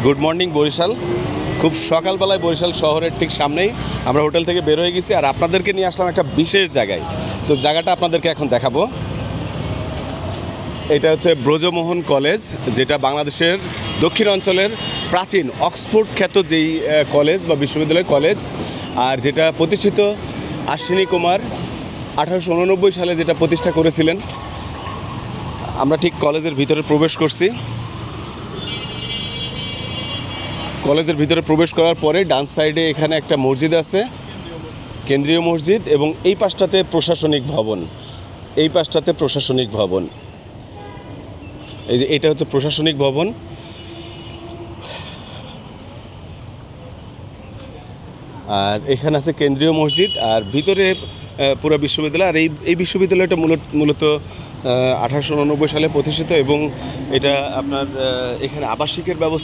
Good morning Barishal. খুব সকালবেলায় বরিশাল শহরের ঠিক সামনেই আমরা হোটেল থেকে বের হয়ে গেছি, আর আপনাদেরকে নিয়ে আসলাম একটা বিশেষ জায়গায়। তো জায়গাটা আপনাদেরকে এখন দেখাবো। এটা হচ্ছে ব্রজমোহন কলেজ, যেটা বাংলাদেশের দক্ষিণ অঞ্চলের প্রাচীন অক্সফোর্ড খ্যাত যেই কলেজ বা বিশ্ববিদ্যালয় কলেজ, আর যেটা প্রতিষ্ঠিত আশ্বিনী কুমার 1889 সালে যেটা প্রতিষ্ঠা করেছিলেন। আমরা ঠিক কলেজের ভিতরে প্রবেশ করছি। কলেজের ভিতরে প্রবেশ করার পরে ডান সাইডে এখানে একটা মসজিদ আছে, কেন্দ্রীয় মসজিদ, এবং এই পাশটাতে প্রশাসনিক ভবন। এই যে এটা হচ্ছে প্রশাসনিক ভবন। আর এখানে আছে কেন্দ্রীয় মসজিদ, আর ভিতরে পুরো বিশ্ববিদ্যালয়। আর এই বিশ্ববিদ্যালয়টা মূলত 1889 সালে প্রতিষ্ঠিত, এবং এটা আপনার এখানে আবাসিকের ব্যবস্থা